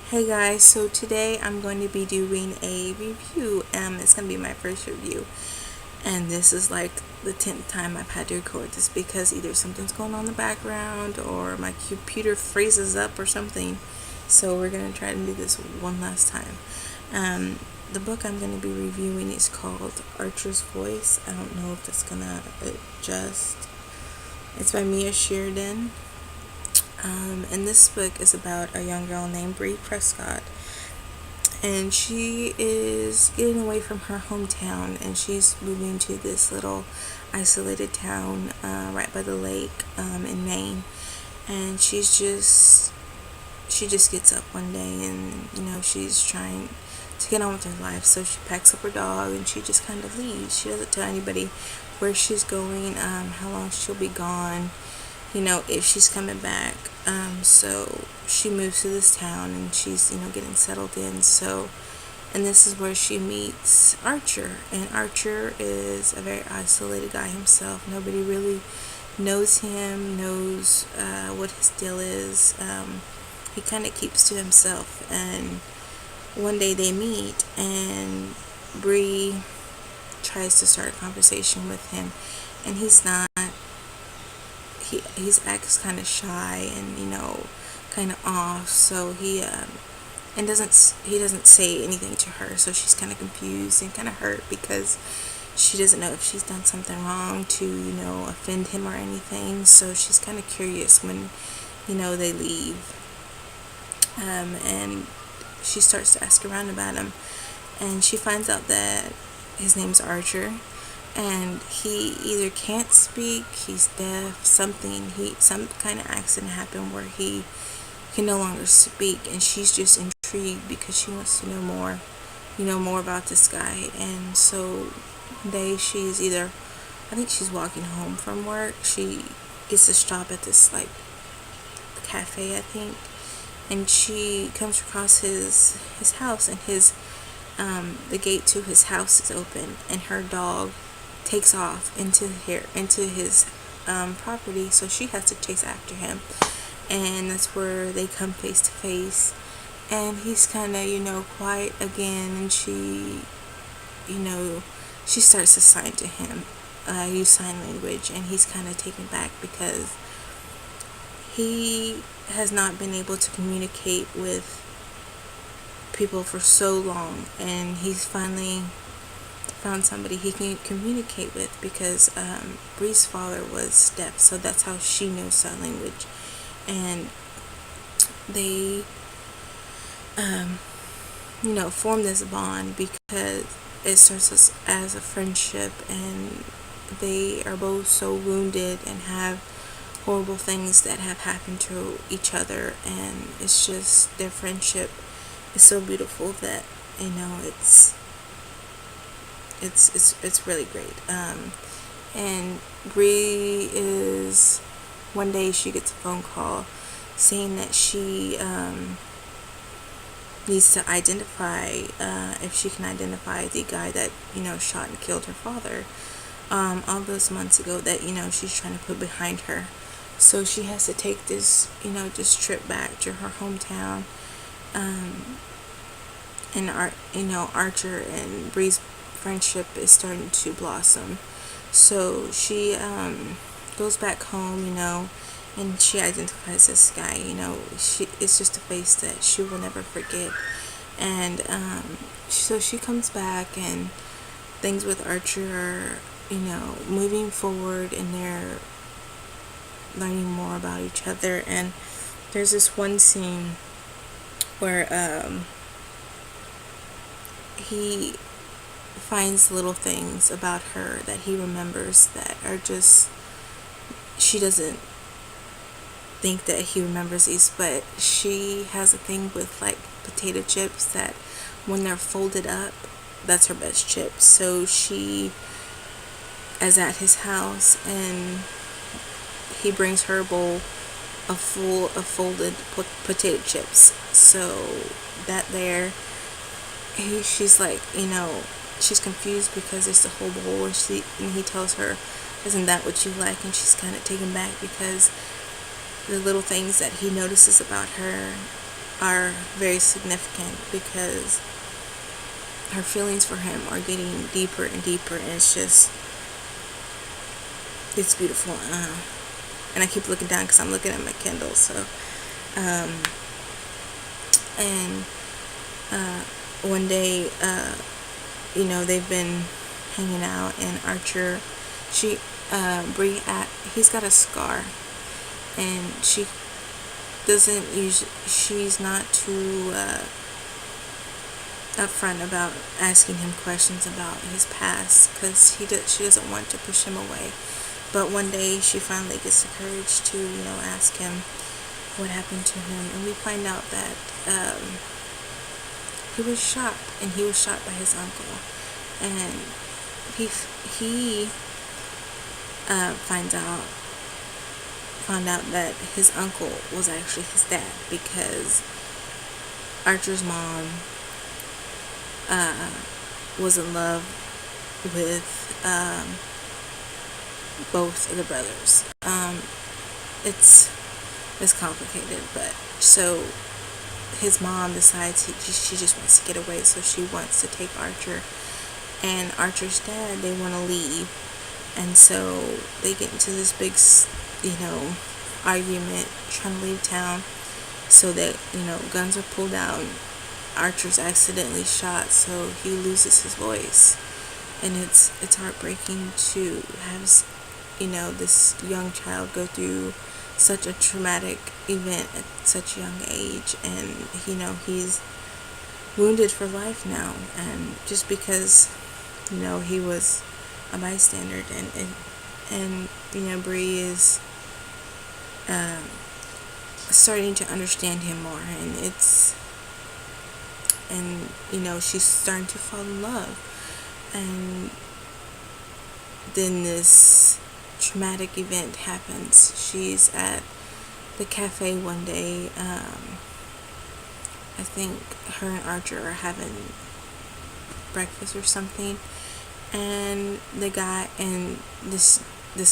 Hey guys, so today I'm going to be doing a review. It's going to be my first review, and this is like the 10th time I've had to record this because either something's going on in the background or my computer freezes up or something. So we're going to try to do this one last time. The book I'm going to be reviewing is called Archer's Voice. I don't know if that's going to adjust. It's by Sheridan. And this book is about a young girl named Bree Prescott, and she is getting away from her hometown, and she's moving to this little isolated town right by the lake in Maine. And she just gets up one day, and she's trying to get on with her life. So she packs up her dog and she just kind of leaves. She doesn't tell anybody where she's going, how long she'll be gone, if she's coming back. So she moves to this town and she's, getting settled in. And this is where she meets Archer. And Archer is a very isolated guy himself. Nobody really knows him, knows what his deal is. He kind of keeps to himself. And one day they meet, and Bree tries to start a conversation with him, and he's not. He's acts kind of shy and kind of off. So he doesn't say anything to her. So she's kind of confused and kind of hurt because she doesn't know if she's done something wrong to offend him or anything. So she's kind of curious when they leave. And she starts to ask around about him, and she finds out that his name's Archer, and he either can't speak, he's deaf, some kind of accident happened where he can no longer speak. And she's just intrigued because she wants to know more about this guy. And so one day I think she's walking home from work. She gets a stop at this like cafe, I think, and she comes across his house, and the gate to his house is open, and her dog takes off into his property. So she has to chase after him, and that's where they come face to face. And he's kind of quiet again, and she starts to sign to him, use sign language, and he's kind of taken back because he has not been able to communicate with people for so long, and he's finally found somebody he can communicate with because Bree's father was deaf, so that's how she knows sign language. And they form this bond because it starts as a friendship, and they are both so wounded and have horrible things that have happened to each other. And it's just their friendship is so beautiful that it's really great. And Bree is one day she gets a phone call saying that she needs to identify if she can identify the guy that shot and killed her father all those months ago, that she's trying to put behind her. So she has to take this trip back to her hometown. And Archer and Bree's friendship is starting to blossom. So she goes back home, and she identifies this guy. It's just a face that she will never forget. And so she comes back, and things with Archer are moving forward, and they're learning more about each other. And there's this one scene where he finds little things about her that he remembers that are just, she doesn't think that he remembers these, but she has a thing with like potato chips that when they're folded up, that's her best chips. So she is at his house, and he brings her a bowl of folded potato chips. So that there, she's like, she's confused because it's the whole bowl, and he tells her, "Isn't that what you like?" And she's kind of taken back because the little things that he notices about her are very significant because her feelings for him are getting deeper and deeper, and it's beautiful. And I keep looking down because I'm looking at my Kindle. So, um, and one day, they've been hanging out, and Archer, he's got a scar, and she's not too upfront about asking him questions about his past because she doesn't want to push him away. But one day she finally gets the courage to ask him what happened to him, and we find out that he was shot, and he was shot by his uncle, and he found out that his uncle was actually his dad because Archer's mom was in love with both of the brothers. It's complicated, but so his mom decides she just wants to get away, so she wants to take Archer and Archer's dad. They want to leave, and so they get into this big, argument trying to leave town. So that guns are pulled out. Archer's accidentally shot, so he loses his voice, and it's heartbreaking to have this young child go through such a traumatic event at such a young age, and he's wounded for life now, and just because he was a bystander, and Bree is starting to understand him more, and she's starting to fall in love, and then this traumatic event happens. She's at the cafe one day. I think her and Archer are having breakfast or something, and this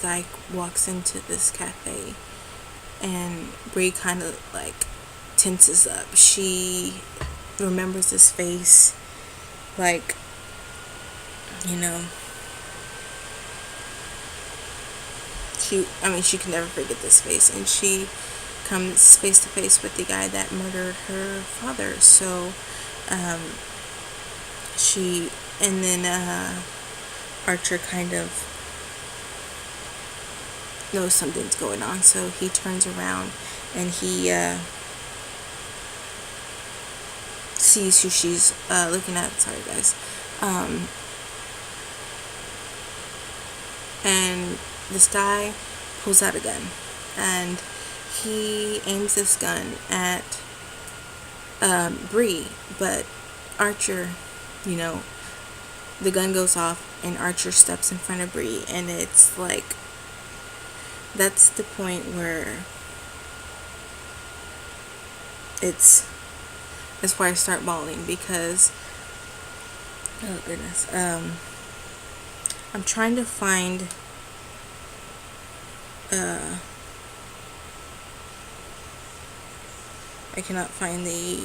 guy walks into this cafe, and Bree kind of like tenses up. She remembers his face, like she can never forget this face, and she comes face to face with the guy that murdered her father. So Archer kind of knows something's going on, so he turns around and he sees who she's looking at. Sorry, guys. And this guy pulls out a gun, and he aims this gun at Bree, but Archer, the gun goes off, and Archer steps in front of Bree, and it's like, that's the point where that's why I start bawling, because oh goodness, I'm trying to find I cannot find the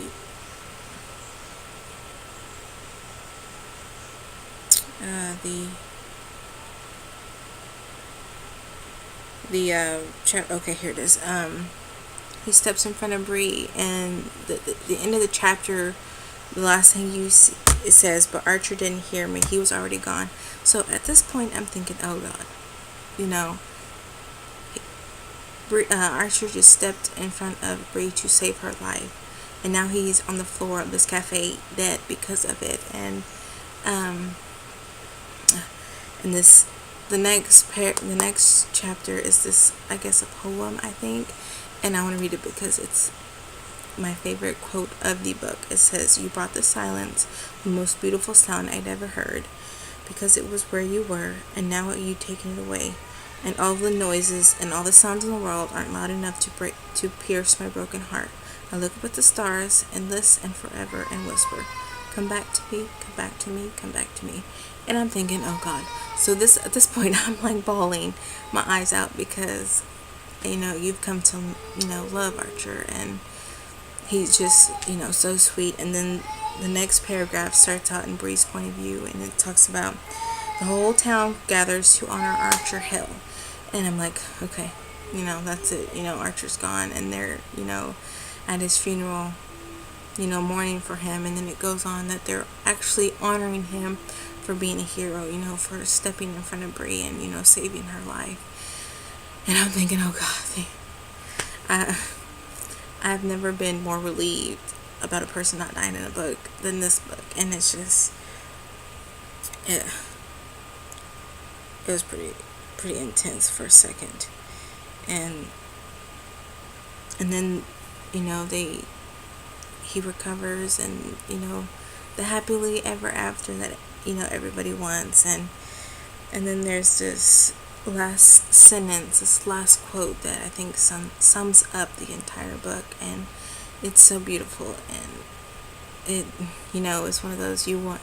okay, here it is. He steps in front of Bree, and the end of the chapter, the last thing you see, it says, "But Archer didn't hear me. He was already gone." So at this point, I'm thinking, oh God, Archer just stepped in front of Bree to save her life, and now he's on the floor of this cafe dead because of it. And the next chapter is this, I guess, a poem, I think, and I want to read it because it's my favorite quote of the book. It says, "You brought the silence, the most beautiful sound I'd ever heard, because it was where you were, and now you've taken it away. And all the noises and all the sounds in the world aren't loud enough to pierce my broken heart. I look up at the stars, endless and forever, and whisper, 'Come back to me, come back to me, come back to me.'" And I'm thinking, oh God. So at this point, I'm like bawling my eyes out because, you've come to, love Archer, and he's just, so sweet. And then the next paragraph starts out in Bree's point of view, and it talks about the whole town gathers to honor Archer Hill. And I'm like, okay, that's it. Archer's gone, and they're, at his funeral, mourning for him. And then it goes on that they're actually honoring him for being a hero, for stepping in front of Bree and, saving her life. And I'm thinking, oh God, I, I've never been more relieved about a person not dying in a book than this book. And it's just, it was pretty intense for a second. And then, he recovers, and, the happily ever after that, everybody wants. And then there's this last sentence, this last quote that I think sums up the entire book, and it's so beautiful. And it, it's one of those you want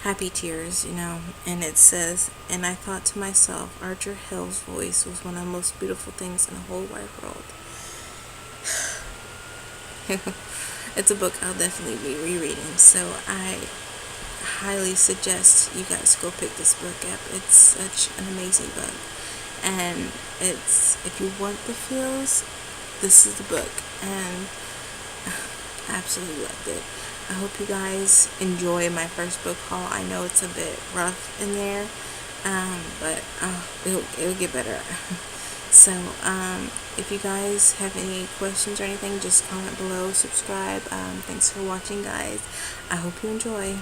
happy tears, and it says, "And I thought to myself, Archer Hill's voice was one of the most beautiful things in the whole wide world." It's a book I'll definitely be rereading, so I highly suggest you guys go pick this book up. It's such an amazing book, and if you want the feels, this is the book, and I absolutely loved it. I hope you guys enjoy my first book haul. I know it's a bit rough in there, but it'll get better. So, if you guys have any questions or anything, just comment below, subscribe. Thanks for watching, guys. I hope you enjoy.